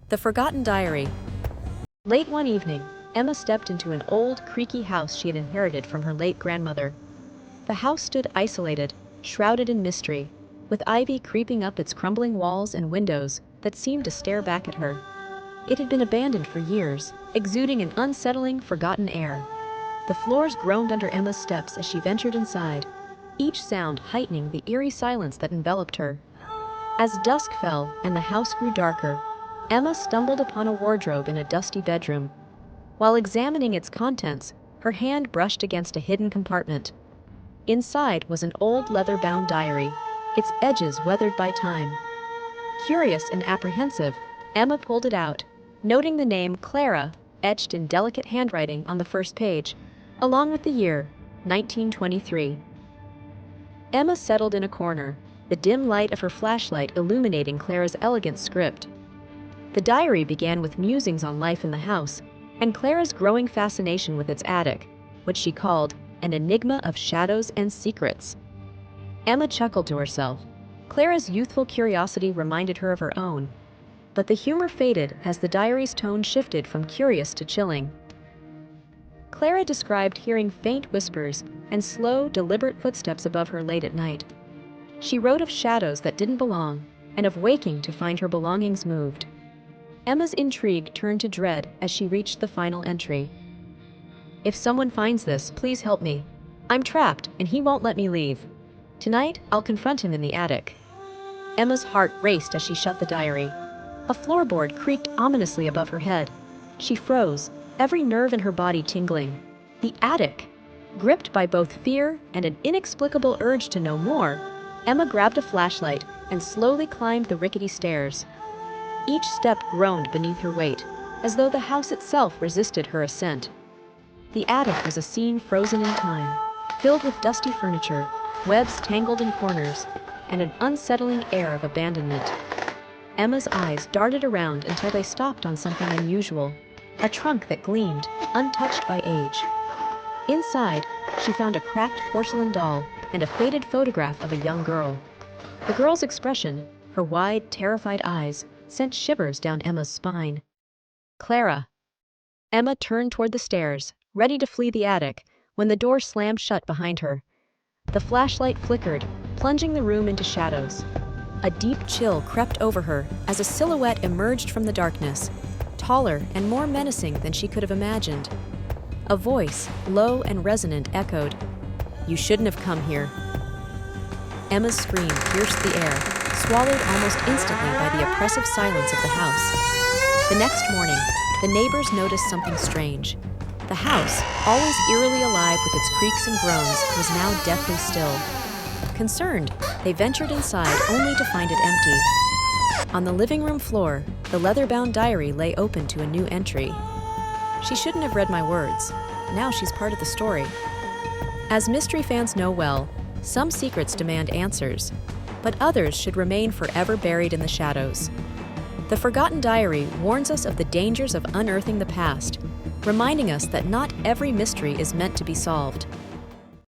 The Forgotten Diary. Late one evening, Emma stepped into an old, creaky house she had inherited from her late grandmother. The house stood isolated, shrouded in mystery, with ivy creeping up its crumbling walls and windows that seemed to stare back at her. It had been abandoned for years, exuding an unsettling, forgotten air. The floors groaned under Emma's steps as she ventured inside, each sound heightening the eerie silence that enveloped her. As dusk fell and the house grew darker, Emma stumbled upon a wardrobe in a dusty bedroom. While examining its contents, her hand brushed against a hidden compartment. Inside was an old leather-bound diary, its edges weathered by time. Curious and apprehensive, Emma pulled it out, noting the name Clara etched in delicate handwriting on the first page, along with the year, 1923. Emma settled in a corner, the dim light of her flashlight illuminating Clara's elegant script. The diary began with musings on life in the house, and Clara's growing fascination with its attic, which she called an enigma of shadows and secrets. Emma chuckled to herself. Clara's youthful curiosity reminded her of her own, but the humor faded as the diary's tone shifted from curious to chilling. Clara described hearing faint whispers and slow, deliberate footsteps above her late at night. She wrote of shadows that didn't belong, and of waking to find her belongings moved. Emma's intrigue turned to dread as she reached the final entry. "If someone finds this, please help me. I'm trapped, and he won't let me leave. Tonight, I'll confront him in the attic." Emma's heart raced as she shut the diary. A floorboard creaked ominously above her head. She froze, every nerve in her body tingling. The attic! Gripped by both fear and an inexplicable urge to know more, Emma grabbed a flashlight and slowly climbed the rickety stairs. Each step groaned beneath her weight, as though the house itself resisted her ascent. The attic was a scene frozen in time, filled with dusty furniture, webs tangled in corners, and an unsettling air of abandonment. Emma's eyes darted around until they stopped on something unusual, a trunk that gleamed, untouched by age. Inside, she found a cracked porcelain doll and a faded photograph of a young girl. The girl's expression, her wide, terrified eyes, sent shivers down Emma's spine. "Clara." Emma turned toward the stairs, ready to flee the attic, when the door slammed shut behind her. The flashlight flickered, plunging the room into shadows. A deep chill crept over her as a silhouette emerged from the darkness, taller and more menacing than she could have imagined. A voice, low and resonant, echoed, "You shouldn't have come here." Emma's scream pierced the air, swallowed almost instantly by the oppressive silence of the house. The next morning, the neighbors noticed something strange. The house, always eerily alive with its creaks and groans, was now deathly still. Concerned, they ventured inside only to find it empty. On the living room floor, the leather-bound diary lay open to a new entry. "She shouldn't have read my words. Now she's part of the story." As mystery fans know well, some secrets demand answers, but others should remain forever buried in the shadows. The Forgotten Diary warns us of the dangers of unearthing the past, reminding us that not every mystery is meant to be solved.